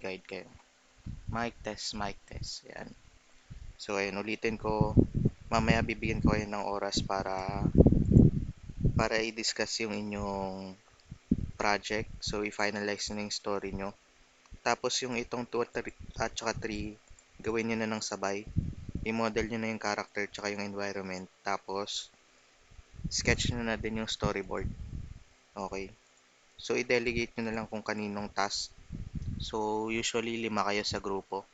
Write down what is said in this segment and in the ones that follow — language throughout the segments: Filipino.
may guide kayo. Mic test, mic test. Yan. So, ayun, ulitin ko. Mamaya bibigyan ko kayo ng oras para i-discuss yung inyong project. So, i-finalize nyo yung story nyo. Tapos, yung itong 2 at 3, gawin nyo na ng sabay. I-model nyo na yung character tsaka yung environment. Tapos, sketch nyo na din yung storyboard. Okay. So, i-delegate nyo na lang kung kaninong task. So, usually 5 kayo sa grupo.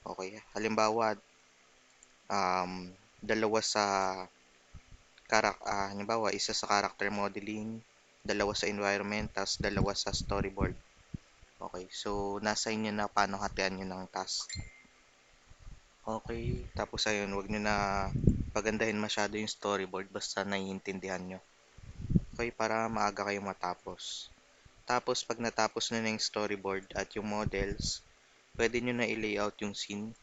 Okay. Halimbawa, dalawa sa halimbawa, isa sa character modeling, dalawa sa environment, tapos dalawa sa storyboard. Okay. So, nasa inyo na paano hatian nyo ng task. Okay. Tapos, ayun, wag nyo na pagandahin masyado yung storyboard basta naiintindihan nyo. Okay, para maaga kayo matapos. Tapos, pag natapos na yung storyboard at yung models, pwede nyo na i-layout yung scene.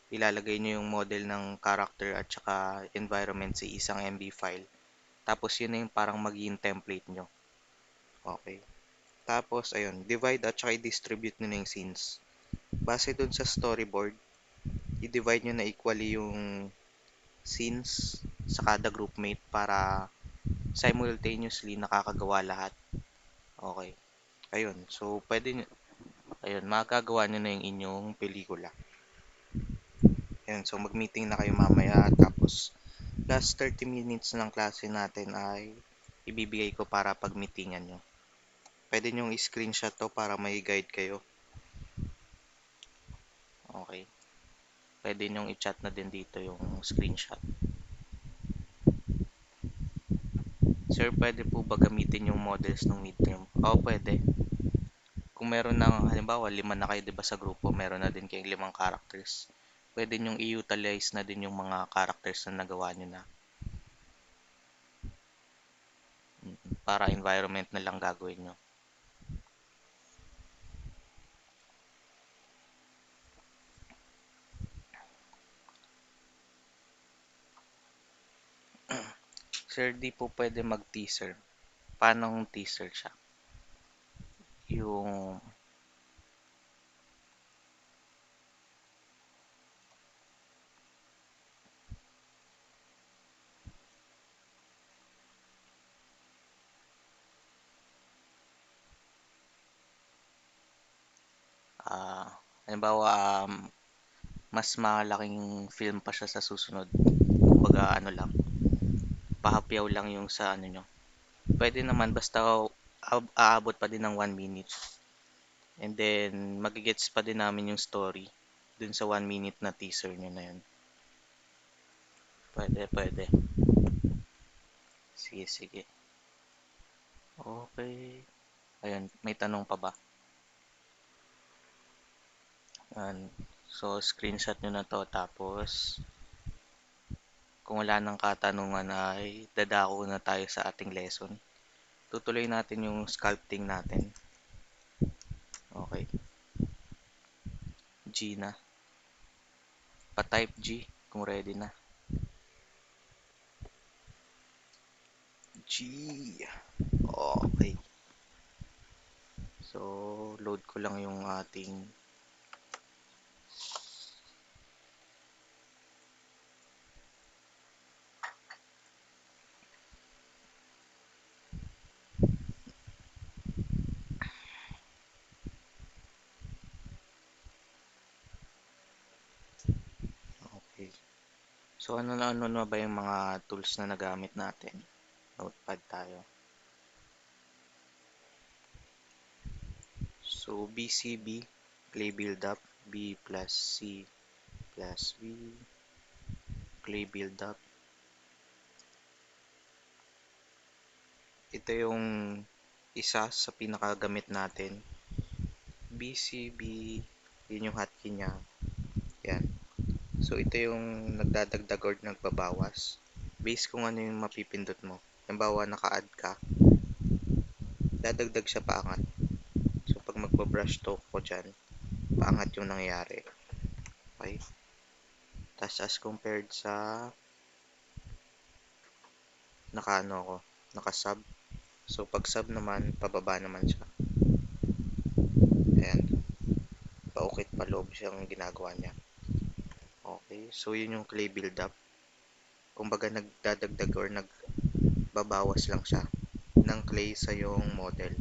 Ilalagay nyo yung model ng character at saka environment sa isang MB file. Tapos, yun na yung parang magiging template nyo. Okay. Tapos, ayun, divide at saka i-distribute nyo na yung scenes. Base dun sa storyboard, i-divide nyo na equally yung scenes sa kada groupmate para simultaneously nakakagawa lahat. Okay. Ayun. So, ayun, makakagawa nyo na yung inyong pelikula. Ayun. So, mag-meeting na kayo mamaya. Tapos, last 30 minutes ng klase natin ay ibibigay ko para pag-meetingan nyo. Pwede nyo i-screenshot to para may guide kayo. Okay. Pwede nyo i-chat na din dito yung screenshot. Sir, pwede po ba gamitin yung models ng midterm? Oo, pwede. Kung meron ng, halimbawa, 5 na kayo, diba, sa grupo, meron na din kayong 5 characters. Pwede nyong i-utilize na din yung mga characters na nagawa nyo na. Para environment na lang gagawin nyo. Sir, di po pwede mag-teaser. Paano teaser siya? Yung halimbawa, mas malaking film pa siya sa susunod. Kumbaga, ano lang, pahapyaw lang yung sa ano nyo. Pwede naman basta aabot pa din ng 1 minute. And then, magigets pa din namin yung story dun sa 1 minute na teaser nyo na yun. Pwede, pwede. Sige, sige. Okay. Ayun, may tanong pa ba? Ayan. So, screenshot nyo na to. Tapos, kung wala nang katanungan ay dadako na tayo sa ating lesson. Tutuloy natin yung sculpting natin. Okay. G na. Pa-type G kung ready na. G. Okay. So, load ko lang yung ating okay. So, ano na ba yung mga tools na nagamit natin? Notepad tayo. So, BCB, clay build-up, B plus C plus B, clay build-up. Ito yung isa sa pinakagamit natin. BCB, yun yung hotkey niya. Yan. So, ito yung nagdadagdag or nagbabawas. Based kung ano yung mapipindot mo. Halimbawa, naka-add ka. Dadagdag siya paangat. So, pag magpa-brush stroke ko dyan, paangat yung nangyayari. Okay? Tapos, as compared sa naka-sub. So, pag sub naman, pababa naman siya. Ayan. naka-ukit pa loob siyang ginagawa niya. Okay, so yun yung clay build-up. Kumbaga nagdadagdag or nagbabawas lang siya ng clay sa yung model.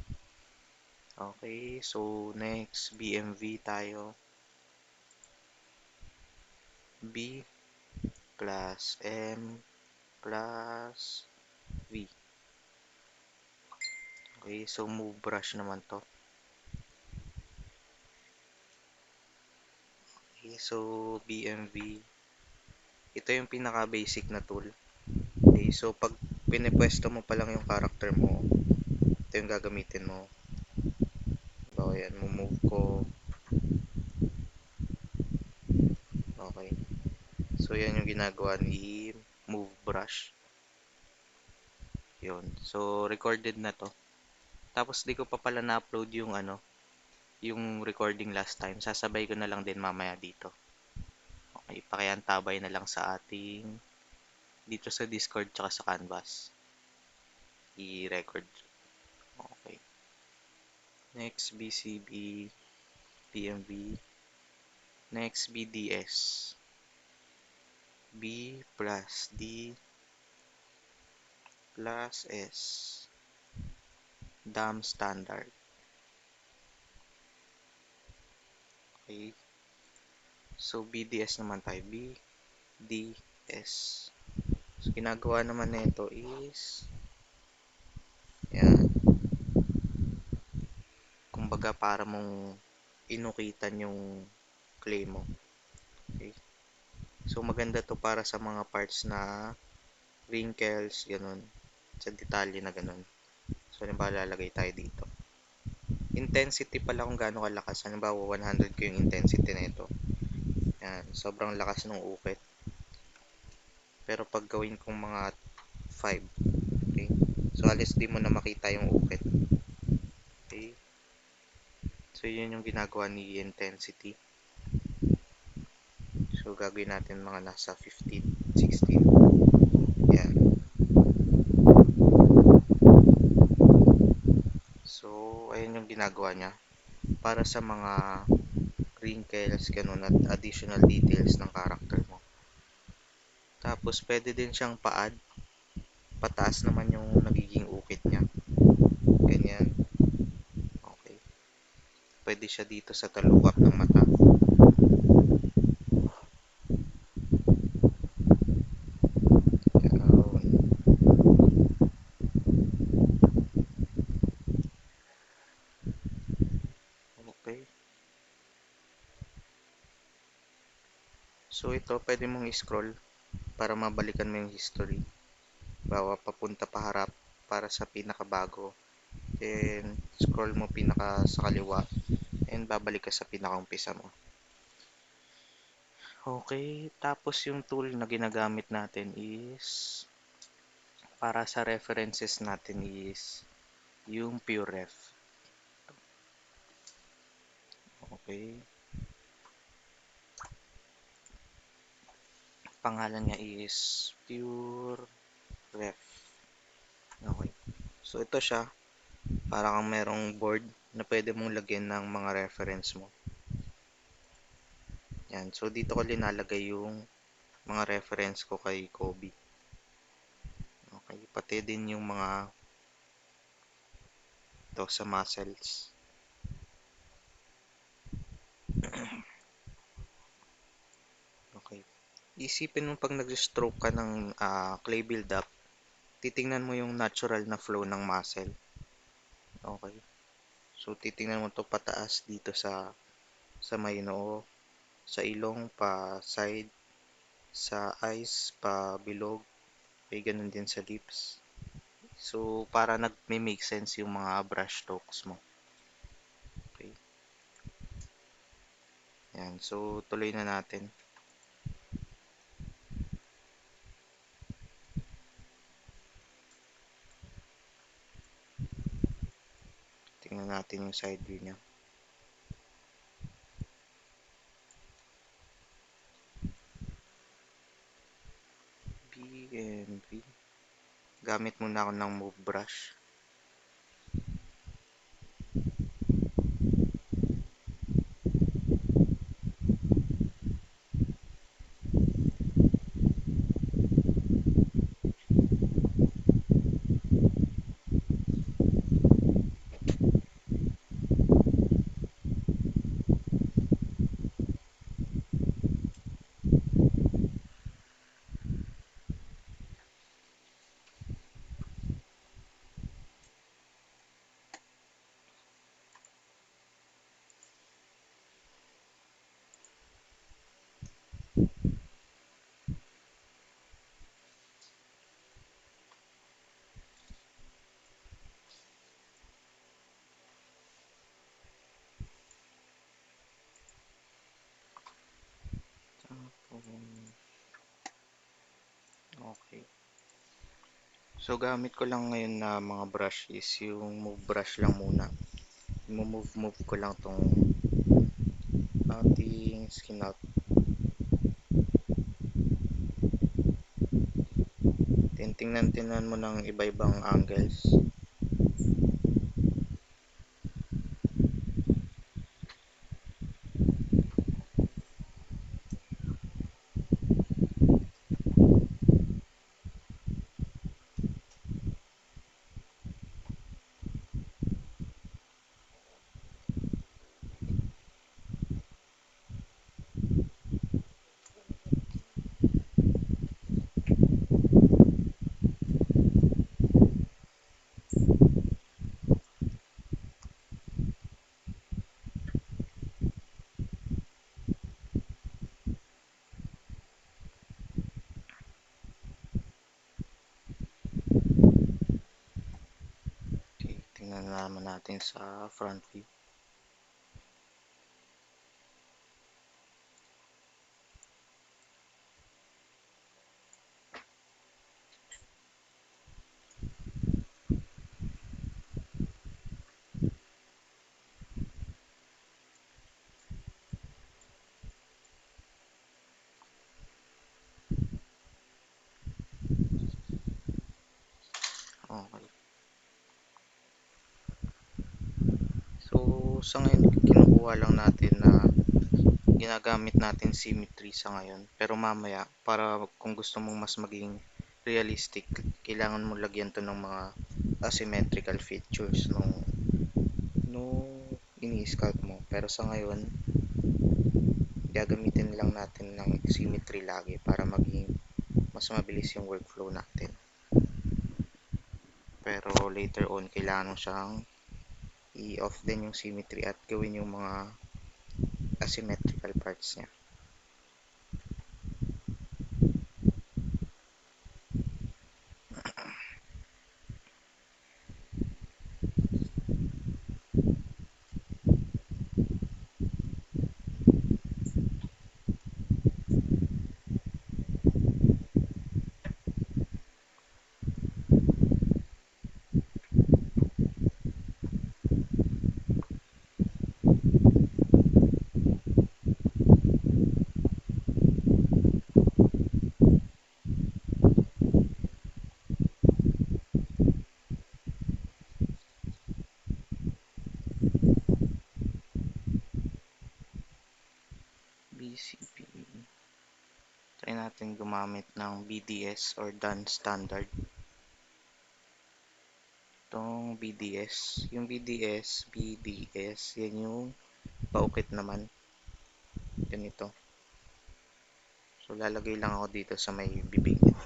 Okay, so next, BMV tayo. B plus M plus V. Okay, so move brush naman to. Okay, so BMV. Ito yung pinaka-basic na tool. Okay, so pag pinipwesto mo pa lang yung character mo, ito yung gagamitin mo. So, ayan, move ko. Okay. So, yan yung ginagawa ni move brush. Yun. So, recorded na to. Tapos, di ko pa pala na-upload yung yung recording last time. Sasabay ko na lang din mamaya dito. Okay, pakiantabay na lang sa ating dito sa Discord tsaka sa Canvas. I-record. Okay. Next, BCB, PMV. Next, BDS. B plus D plus S. DAM standard. Okay. So, BDS naman tayo. BDS. So, ginagawa naman nito is yan. Kumbaga, para mong inukitan yung clay mo. Okay. So, maganda to para sa mga parts na wrinkles, ganun. Sa detalye na ganun. So, halimbawa, lalagay tayo dito. Intensity pala kung gaano kalakas. Halimbawa, 100 ko yung intensity nito. Yan. Sobrang lakas ng ukit. Pero pag gawin kong mga 5. Okay. So, alis di mo na makita yung ukit. Okay. So, yun yung ginagawa ni intensity. So, gagawin natin mga nasa 15, 16. Yan. So, ayun yung ginagawa niya. Para sa mga wrinkles, ganun, at additional details ng character mo. Tapos, pwede din siyang pa-add. Pataas naman yung nagiging ukit niya. Ganyan. Okay. Pwede siya dito sa talukap ng mata. Okay. So, ito, pwede mong i-scroll para mabalikan mo yung history. Bawa papunta pa harap para sa pinakabago. Then, scroll mo pinaka sa kaliwa. And babalik ka sa pinaka-umpisa mo. Okay, tapos yung tool na ginagamit natin is para sa references natin is yung PureRef. Okay. Pangalan niya is PureRef. Okay. So ito siya, para kang merong board na pwede mong lagyan ng mga reference mo. Yan. So dito ko linalagay yung mga reference ko kay Kobe. Okay, pati din yung mga ito sa muscles. Okay. Isipin mo pag nag-stroke ka ng clay build-up, titingnan mo yung natural na flow ng muscle. Okay. So, titingnan mo to pataas dito sa may noo, sa ilong, pa side, sa eyes, pa bilog, ay ganun din sa lips. So, para nag-make sense yung mga brush strokes mo. Okay. Yan. So, tuloy na natin. Tingnan natin yung side view niya. B and V. Gamit muna ako ng move brush. So, gamit ko lang ngayon na mga brush is yung move brush lang muna. Move ko lang tong ating skin out. Tingnan mo ng iba-ibang angles. Okay, tingnan naman natin sa front view. Okay. So, sa ngayon, kinukuha lang natin na ginagamit natin symmetry sa ngayon. Pero mamaya, para kung gusto mong mas maging realistic, kailangan mo lagyan to ng mga asymmetrical features nung ini-sculpt mo. Pero sa ngayon, gagamitin lang natin ng symmetry lagi para maging mas mabilis yung workflow natin. Pero later on, kailangan mo siyang i-off din yung symmetry at gawin yung mga asymmetrical parts niya. BCP. Try natin gumamit ng BDS or done standard. Itong BDS. Yung BDS, yan yung paukit naman. Ganito. So, lalagay lang ako dito sa may bibig niya.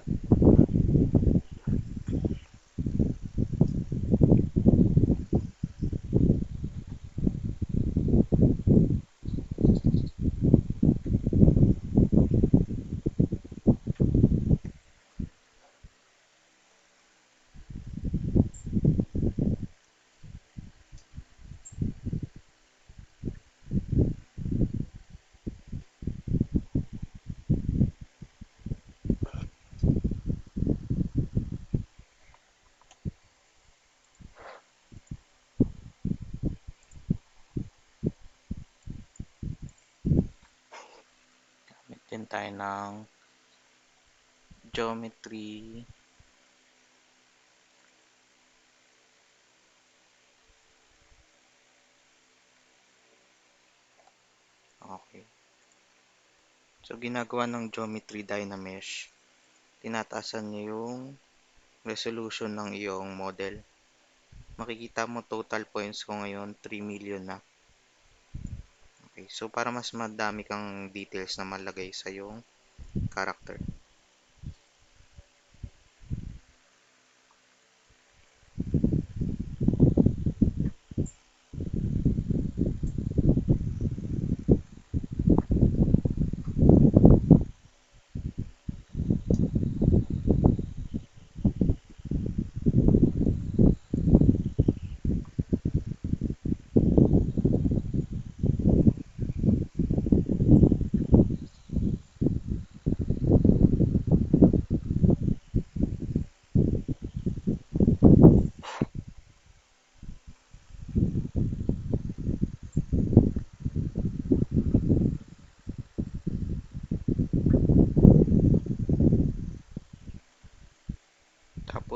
Gamit din tayo ng geometry. Okay. So, ginagawa ng Geometry Dynamesh, tinataasan niya yung resolution ng iyong model. Makikita mo total points ko ngayon, 3 million na. Okay, so para mas madami kang details na malagay sa iyong character.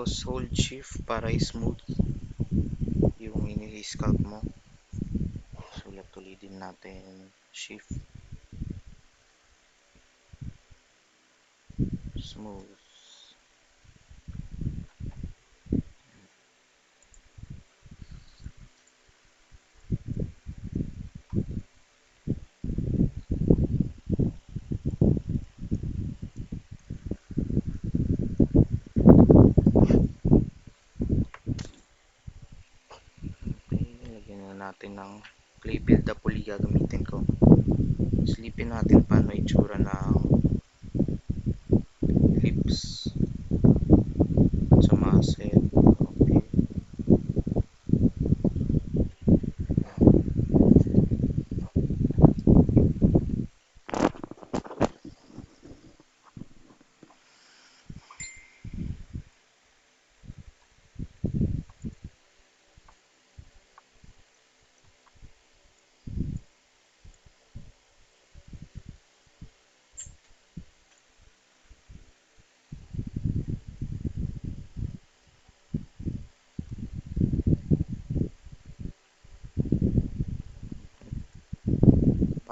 Tapos hold shift para smooth yung ini-scalp mo. Sulat ulit din natin. Shift. Smooth. Natin ng clay build up uli gagamitin ko. Silipin natin paano itsura ng lips sa muscle. Okay.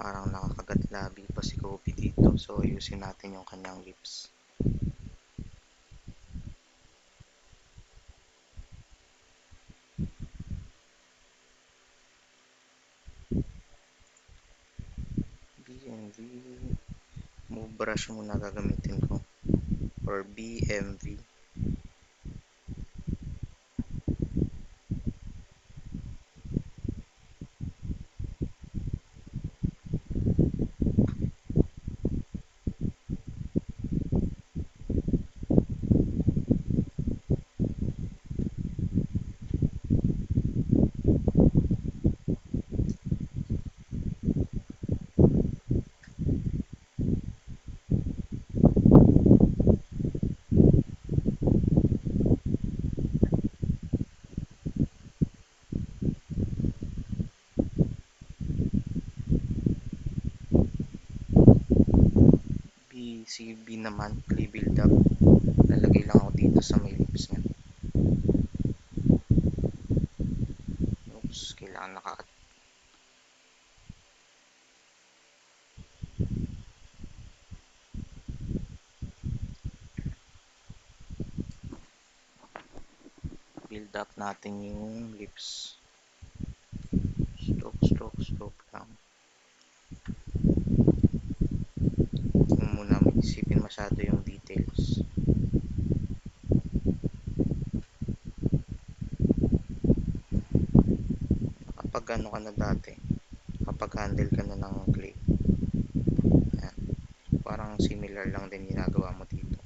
Parang nakakagat labi pa si Kobe dito. So, ayusin natin yung kanyang lips. BMV. Move brush muna gagamitin ko. Or BMV. BCB naman, clay build up. Lalagay lang ako dito sa may lips niya. Oops, kailangan build up natin yung lips. Stroke lang. Huwag muna mag-isipin masyado yung details. Kapag ano ka na dati, kapag handle ka na ng clay, yan. Parang similar lang din ginagawa mo dito.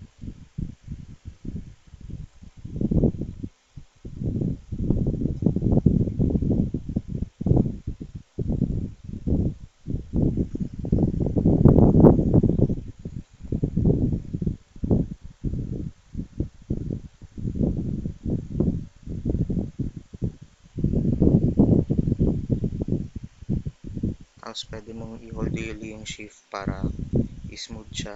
Tapos pwede mong i-hold yung shift para smooth siya.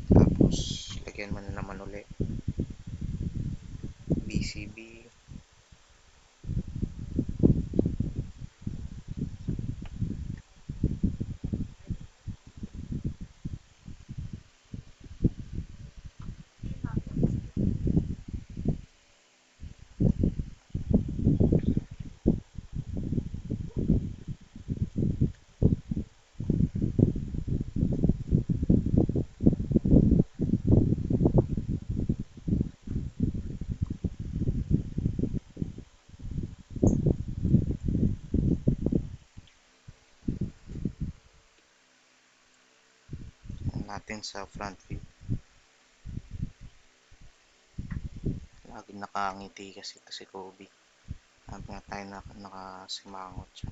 Tapos lagyan mo na naman ulit. BCB. Natin sa front view. Laging nakangiti kasi ito si Kobe. Sabi nga tayo nakasimangot siya.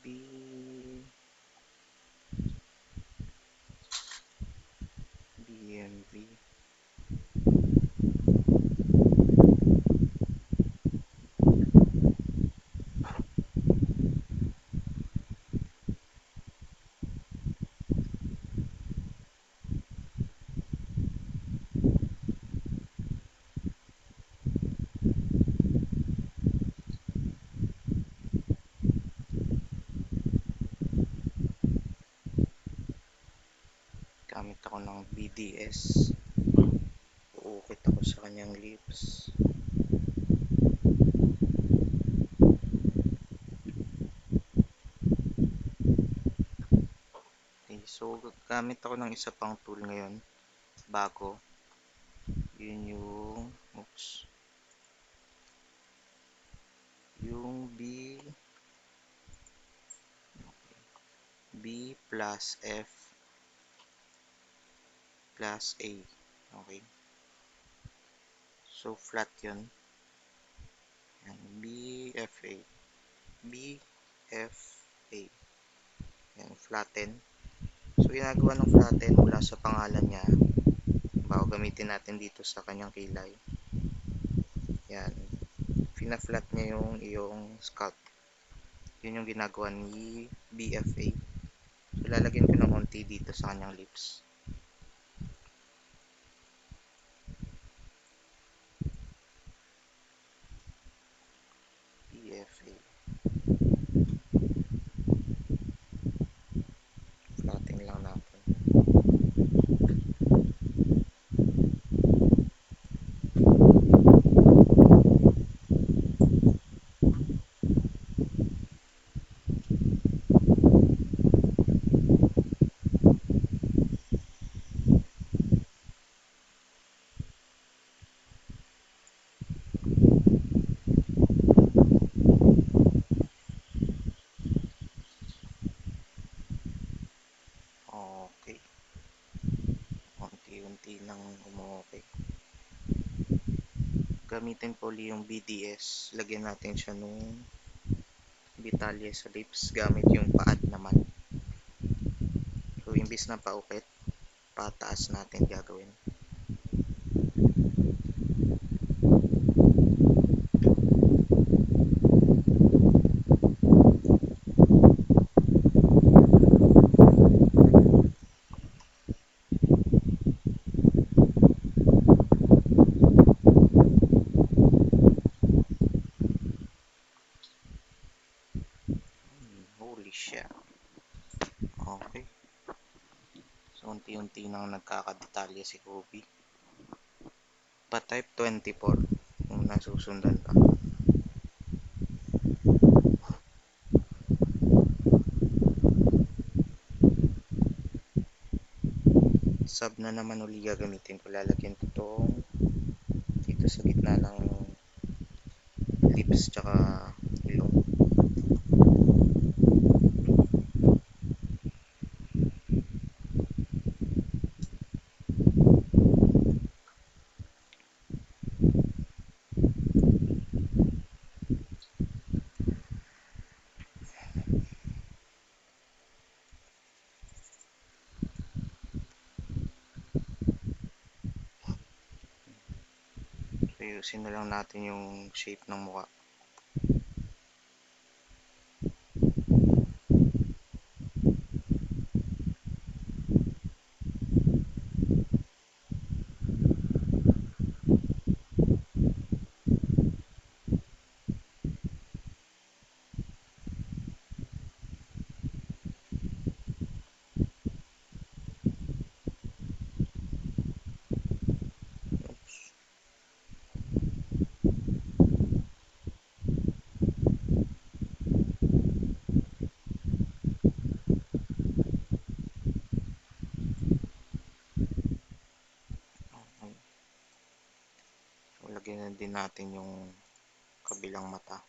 BMV. Gamit ako ng BDS. Uukit ako sa kanyang lips. Okay, so gamit ako ng isa pang tool ngayon. Bago. Yun yung B plus F plus A. Okay. So, flat yun. Yan. BFA. BFA. Yan. Flatten. So, ginagawa ng flatten mula sa pangalan niya. Bago gamitin natin dito sa kanyang kilay. Yan. Pina-flat niya yung iyong scalp. Yun yung ginagawa ni BFA. So, lalagyan ko ng konti dito sa kanyang lips. BFA. Flatten lang natin. Okay. Unti-unti lang umuokay. Gamitin po ulit yung BDS. Lagyan natin siya nung detalye sa lips gamit yung paad naman. So, imbis na paukit, pataas natin gagawin. Holy shit. Okay. So, unti-unti nang nagkakadetalye si Kobe. Pa type 24 kung nasusundan pa. Sub na naman uli gagamitin ko. Lalagyan ko itong dito sa gitna ng lips tsaka ilong. So, ayusin na lang natin yung shape ng mukha. So, lagyan na din natin yung kabilang mata.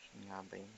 Saan nga ba yun?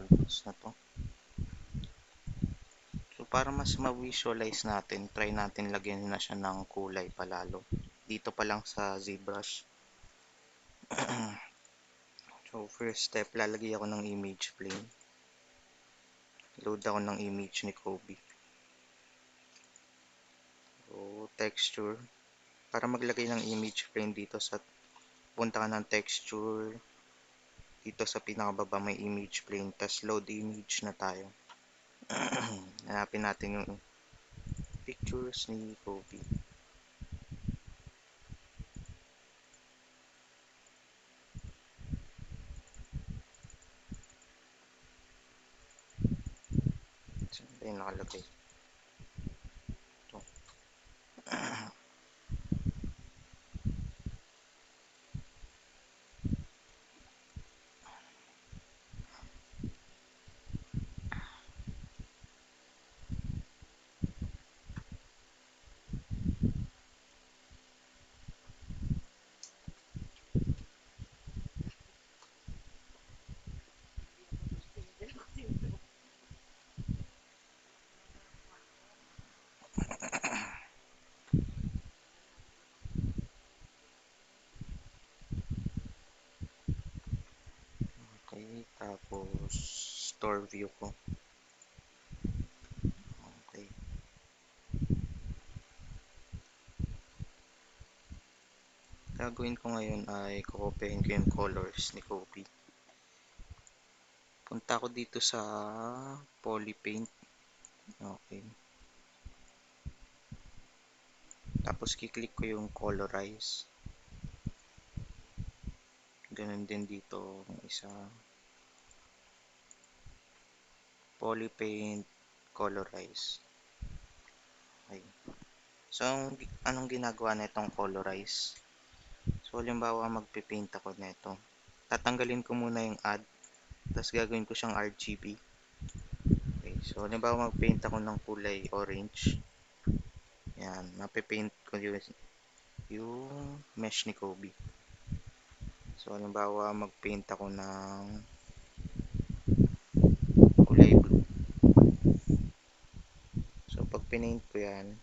canvas na to. So, para mas ma-visualize natin, try natin lagyan na siya ng kulay palalo. Dito pa lang sa ZBrush. So, first step, lalagay ako ng image plane. Load ako ng image ni Kobe. So, texture. Para maglagay ng image plane dito sa punta ka ng texture. Dito sa pinakababa may image plane. Tapos load image na tayo. Hanapin natin yung pictures ni Kobe. Saan ba yung nakalagay? Ito. Okay, tapos store view ko. Okay. Gagawin ko ngayon ay kukopyahin ko yung colors ni Kobe. Punta ko dito sa Polypaint. Okay. Tapos kiklik ko yung colorize. Ganun din dito yung isa. Polypaint colorize. Okay. So, anong ginagawa na itong colorize? So, halimbawa magpipaint ako nito. Tatanggalin ko muna yung add. Tapos gagawin ko siyang RGB. Okay. So, halimbawa magpaint ako ng kulay orange. Yan. Mapipaint ko yung mesh ni Kobe. So, halimbawa magpaint ako ng kulay blue. So, pag pinaint ko yan.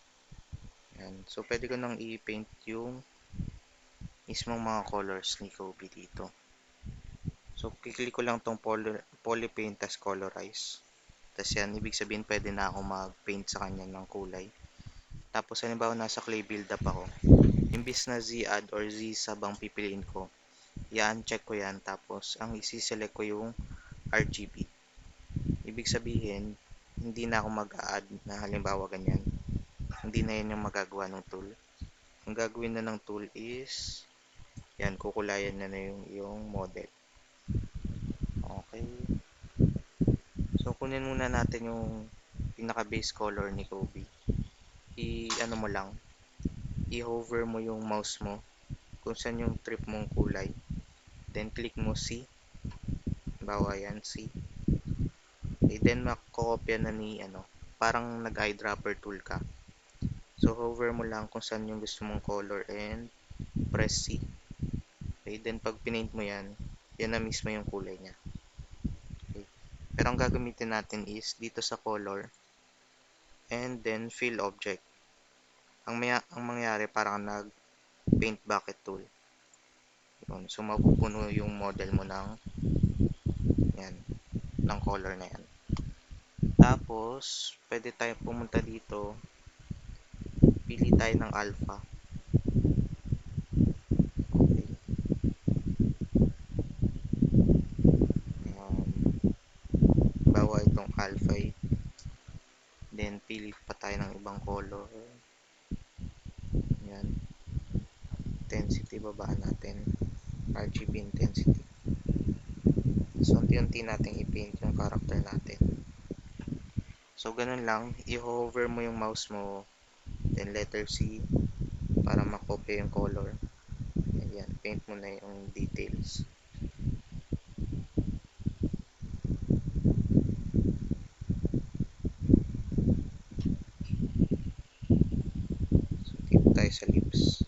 So, pwede ko nang i-paint yung mismong mga colors ni Kobe dito. So, kiklik ko lang tong polypaint tas colorize. Tas yan, ibig sabihin pwede na ako mag-paint sa kanya ng kulay. Tapos, halimbawa nasa clay build-up ako. Imbis na Z-add or Z-sub ang pipiliin ko, yan, check ko yan. Tapos, ang isi-select ko yung RGB. Ibig sabihin, hindi na ako mag-add na halimbawa ganyan. Hindi na yan yung magagawa ng tool. Ang gagawin na ng tool is, yan, kukulayan na yung model. Okay. So, kunin muna natin yung pinaka-base color ni Kobe. I-ano mo lang, i-hover mo yung mouse mo kung saan yung trip mong kulay. Then, click mo C. Bawa yan, C. Okay, then, makakopya na ni, parang nag-eyedropper tool ka. So, hover mo lang kung saan yung gusto mong color and press C. Okay, then pag pinaint mo yan, yan na mismo yung kulay niya. Okay. Pero ang gagamitin natin is dito sa color and then fill object. Ang mangyayari parang nag-paint bucket tool. Yun. So, mapupuno yung model mo ng color na yan. Tapos, pwede tayo pumunta dito. Pili tayo ng alpha. Okay. Bawa itong alpha 8. Then, pili pa tayo ng ibang color. Yan. Intensity, babaan natin. RGB intensity. So, unti-unti natin i-paint yung character natin. So, ganun lang. I-hover mo yung mouse mo. Then, letter C. Para makopya yung color. Ayan. Paint mo na yung details. So, dito tayo sa lips.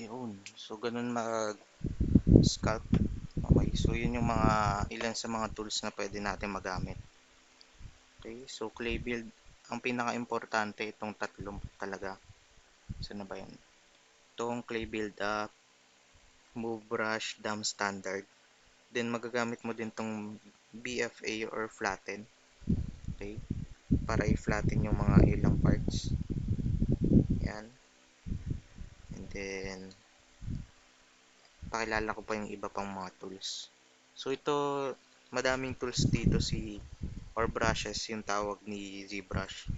Yun. So, ganun mag-sculpt. Okay. So, yun yung mga ilan sa mga tools na pwede natin magamit. Okay. So, clay build. Ang pinaka-importante itong tatlong talaga. Saan na ba yan? Itong clay build up, move brush, dam standard. Then, magagamit mo din itong BFA or flatten. Okay. Para i-flatten yung mga ilang parts. Yan. And then, pakilala ko pa yung iba pang mga tools. So ito, madaming tools dito or brushes yung tawag ni ZBrush.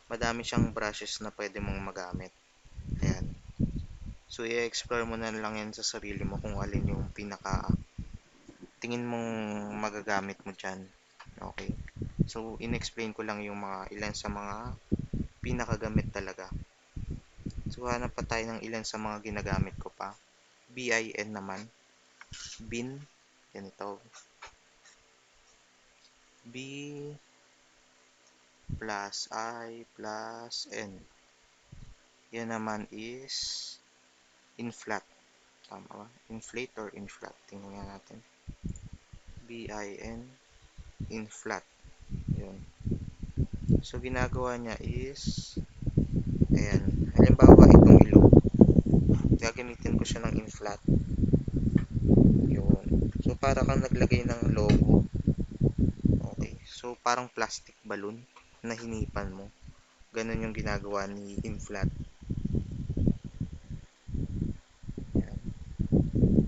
Madami siyang brushes na pwede mong magamit. Ayan. So i-explore mo na lang yan sa sarili mo kung alin yung pinaka tingin mong magagamit mo dyan. Okay. So in-explain ko lang yung mga ilan sa mga pinakagamit talaga. So hanap pa tayo ng ilan sa mga ginagamit ko pa. BIN naman. Bin. Ganito. B plus I plus N. Yan naman is inflat. Tama ba? Inflate or inflat? Tingnan nga natin. BIN inflat. Yun. So, ginagawa niya is ayan. Halimbawa, itong ilog. Gagamitin ko siya ng inflat. Yun. So, para kang naglagay ng logo. Okay. So, parang plastic balloon na hinipan mo. Ganun yung ginagawa ni inflat. Ayan.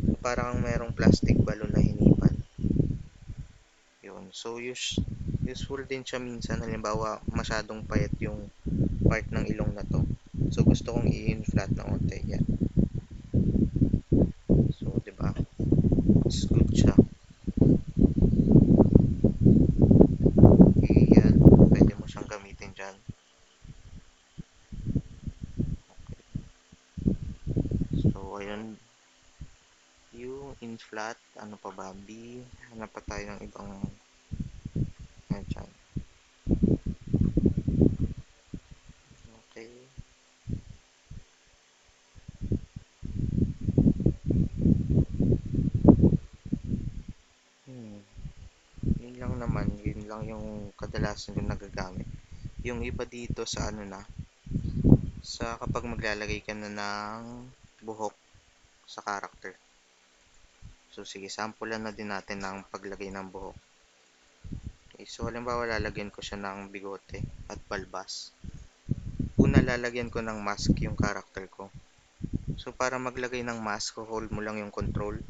So, parang merong plastic balloon na hinipan. Yun. So, useful din siya minsan. Halimbawa, masyadong payat yung part ng ilong na to. So, gusto kong i-inflat na konti. Yan. So, di ba? It's good siya. Okay, yan. Pwede mo siyang gamitin dyan. Okay. So, ayun. Yung inflat. Ano pa ba? B. Hanap pa tayo ng ibang dyan. Okay. Yun lang naman. Yun lang yung kadalasan yung nagagamit. Yung iba dito sa ano na, sa kapag maglalagay ka na ng buhok sa character. So, sige, sampulan na din natin ng paglagay ng buhok. Okay, so, halimbawa, lalagyan ko siya ng bigote at balbas. Una, lalagyan ko ng mask yung character ko. So, para maglagay ng mask, hold mo lang yung control.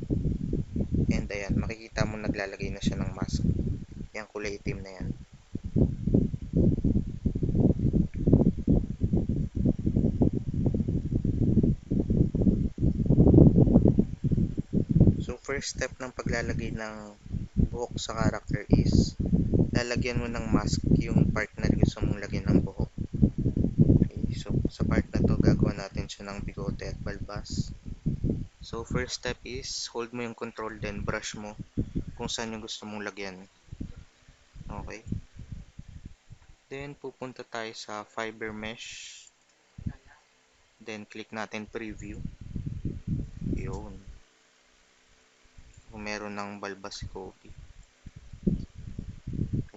And, ayan, makikita mo naglalagay na siya ng mask. Yan, kulay itim na yan. So, first step ng paglalagay ng buhok sa character is lalagyan mo ng mask yung part na gusto mong lagyan ng buhok. Okay, so sa part na to gagawa natin siya ng bigote at balbas. So first step is hold mo yung control then brush mo kung saan yung gusto mong lagyan. Okay. Then pupunta tayo sa fiber mesh. Then click natin preview. Yun. Kung meron ng balbas si Kobe.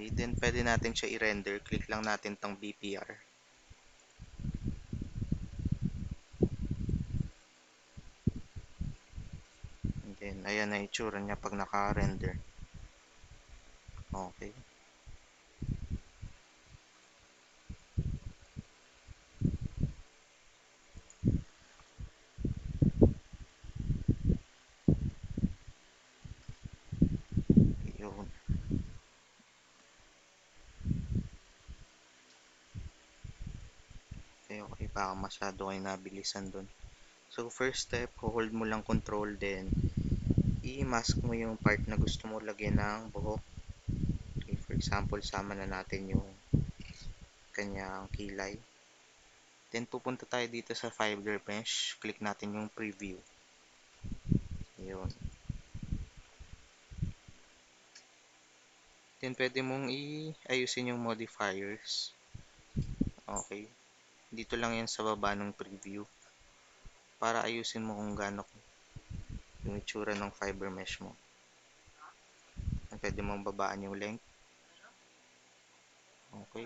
Okay, then pwede natin siya i-render. Click lang natin tong BPR. And then, ayan na itsura niya pag naka-render. Okay. Yun. Okay, baka masyado kayo nabilisan dun. So, first step, hold mo lang control, then i-mask mo yung part na gusto mo lagyan ng buhok. Okay, for example, sama na natin yung kanyang kilay. Then, pupunta tayo dito sa fiber mesh. Click natin yung preview. Yun. Then, pwede mong i-ayusin yung modifiers. Okay. Dito lang yan sa baba ng preview. para ayusin mo kung gaano yung itsura ng fiber mesh mo. Pwede mong babaan yung length. Okay.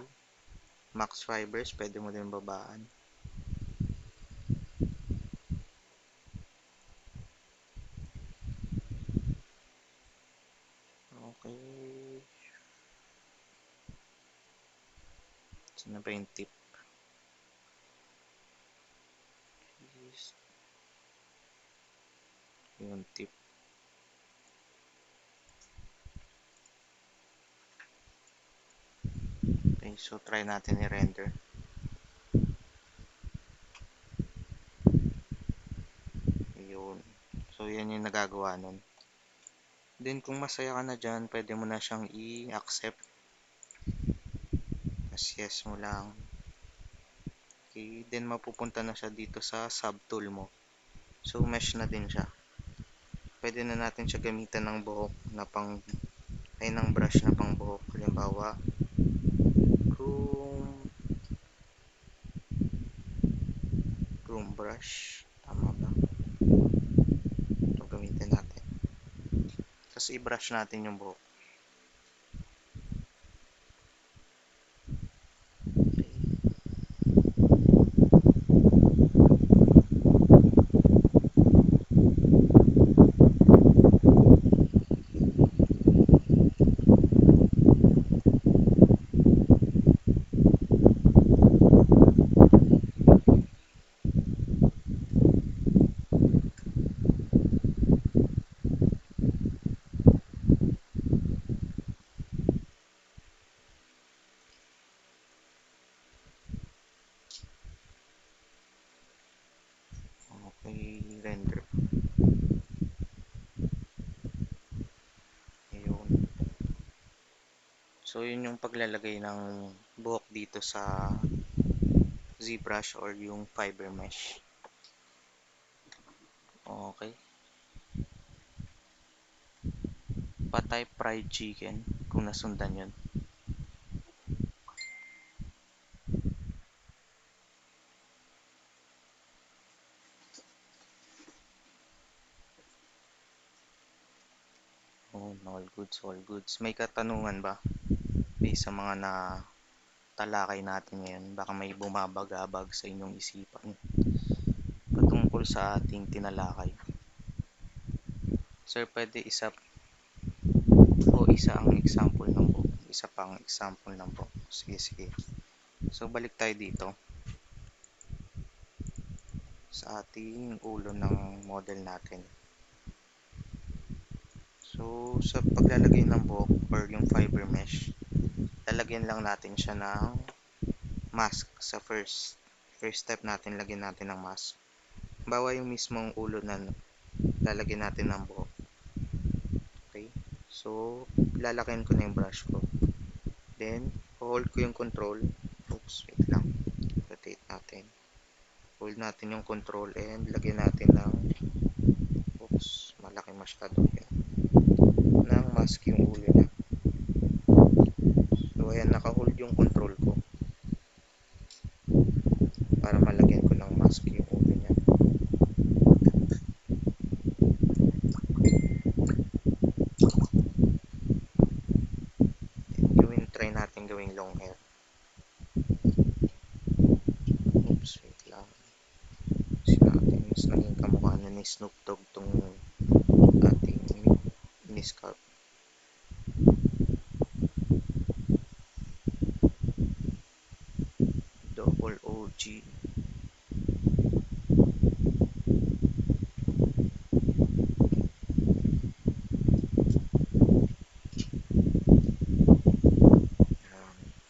Max fibers, pwede mo din babaan. Okay. Saan na ba yung tip? Yung tip. Okay, so try natin i-render. Yun. So, yan yung nagagawa nun. Then, kung masaya ka na dyan, pwede mo na siyang i-accept. As yes mo lang. Okay, then mapupunta na siya dito sa subtool mo. So, mesh na din siya. Pwede na natin siya gamitan ng buhok na ng brush na pang buhok. Halimbawa, groom brush. Tama ba? Ito gamitin natin. Tapos i-brush natin yung buhok. Okay, render. Ayun. So, yun yung paglalagay ng buhok dito sa ZBrush or yung fiber mesh. Okay. Patay fried chicken kung nasundan yun. Oh, all goods, all goods. May katanungan ba? Based sa mga talakay natin ngayon, baka may bumabagabag sa inyong isipan patungkol sa ating tinalakay. Sir, pwede isa ang example ng book. Isa pang example ng book. Sige, sige. So, balik tayo dito sa ating ulo ng model natin. So, sa paglalagay ng book or yung fiber mesh, lalagyan lang natin siya ng mask sa first step natin, lagyan natin ng mask. Bawa yung mismong ulo na lalagyan natin ng buhok. Okay? So, lalakihan ko na yung brush ko. Then, hold ko yung control. Oops, wait lang. Rotate natin. Hold natin yung control and lagyan natin ng malaki masyado yan. Ng mask yung ulo niya. So, ayan, naka-hold yung control ko. Para malagyan ko ng mask yung ulo niya. Try natin gawing long hair. Oops, wait lang. Kasi natin mas naging kamukha na ni Snoop Dogg tong ating mini-scalp. Double OG.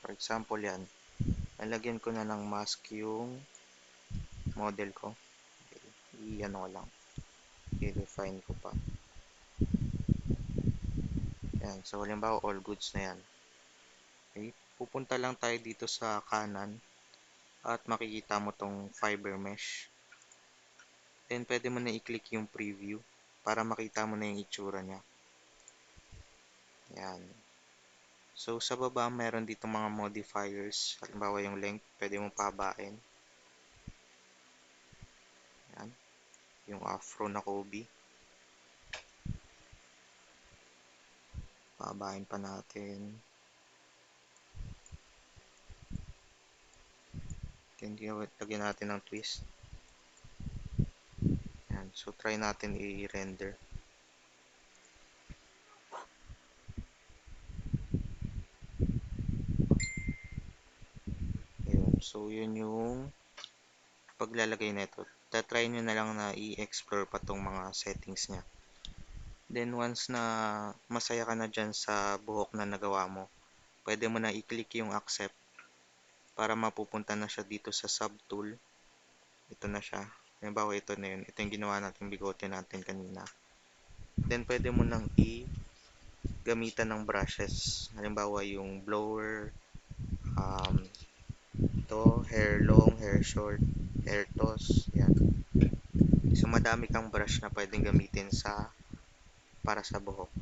For example yan, nalagyan ko na ng mask yung model ko. Okay. I-ano ko lang. I-refine ko pa. Yan. So, halimbawa, all goods na yan. Okay. Pupunta lang tayo dito sa kanan at makikita mo tong fiber mesh. Then, pwede mo na i-click yung preview para makita mo na yung itsura niya. Yan. So, sa baba, meron dito mga modifiers. Halimbawa yung length, pwede mo pabain. Yan. yung afro na Kobe. Pabahin pa natin. Lagyan natin ng twist. Yan. So, try natin i-render. Yun. So, yun yung paglalagay nito. Tatry nyo na lang na i-explore pa tong mga settings niya. Then, once na masaya ka na dyan sa buhok na nagawa mo, pwede mo na i-click yung accept para mapupunta na siya dito sa subtool. Ito na siya. Halimbawa, ito na yun. Ito yung ginawa natin bigote natin kanina. Then, pwede mo nang gamitan ng brushes. Halimbawa, yung blower, ito, hair long, hair short, hair toss, yan. So, madami kang brush na pwedeng gamitin para sa buhok.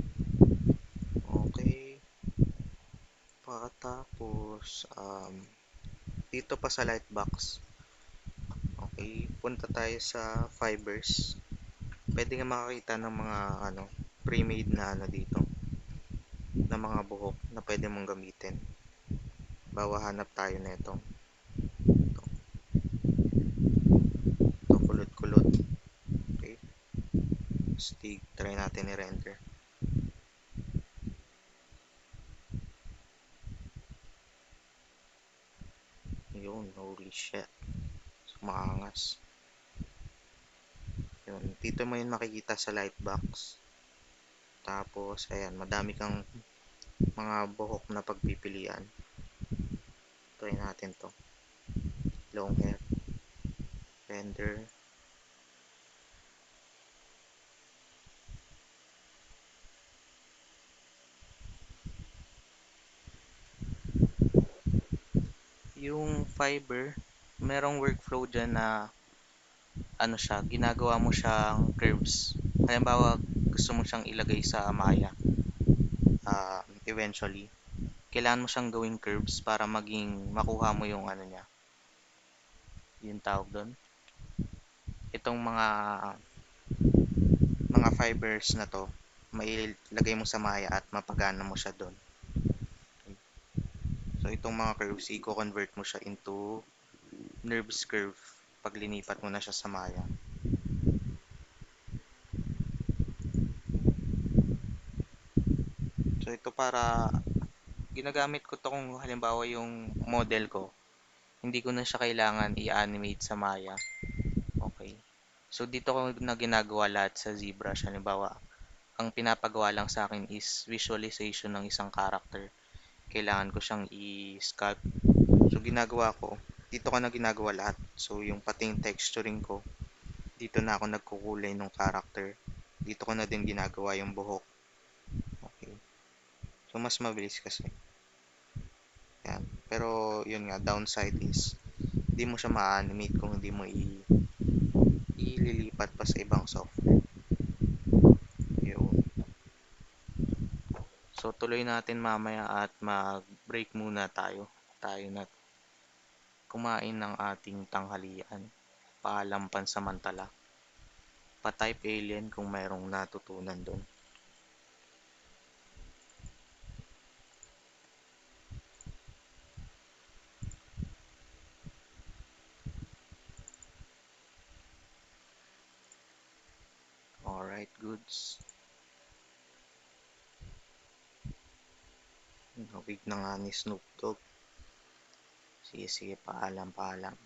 Okay. Pagkatapos, dito pa sa lightbox. Okay, punta tayo sa fibers. Pwede nga makakita ng mga pre-made na dito na mga buhok na pwede mong gamitin. Bawa hanap tayo nito. Ito kulot-kulot. Okay. Stig, try natin i-render. Yun, holy shit. So, maangas. Yun, dito mo yun makikita sa lightbox. Tapos, ayan, madami kang mga buhok na pagpipilian. Try natin to. Long hair. Render. Yung fiber, merong workflow dyan na siya, ginagawa mo siyang curves. Halimbawa, gusto mo siyang ilagay sa Maya. Eventually, kailangan mo siyang gawing curves para makuha mo yung niya. Yung tawag doon. Itong mga fibers na to, mailagay mo sa Maya at mapagana mo siya doon. So, itong mga curves, i-convert mo siya into nerves curve pag linipat mo na siya sa Maya. So, ito ginagamit ko to kung halimbawa yung model ko, hindi ko na siya kailangan i-animate sa Maya. Okay. So, dito ko na ginagawa lahat sa ZBrush. Halimbawa, ang pinapagawa lang sa akin is visualization ng isang character. Kailangan ko siyang i-sculpt. So, ginagawa ko, dito ko na ginagawa lahat. So, yung pating texturing ko, dito na ako nagkukulay ng character. Dito ko na din ginagawa yung buhok. Okay. So, mas mabilis kasi. Yan. Pero, yun nga, downside is, hindi mo siya ma-animate kung hindi mo ililipat pa sa ibang software. Yun. So, tuloy natin mamaya at mag-break muna tayo. Tayo na kumain ng ating tanghalian. Paalam pansamantala. Pa-type alien kung mayroong natutunan doon. Alright, goods. Nabig na nga ni Snoop Dogg. Sige, sige, paalam, paalam.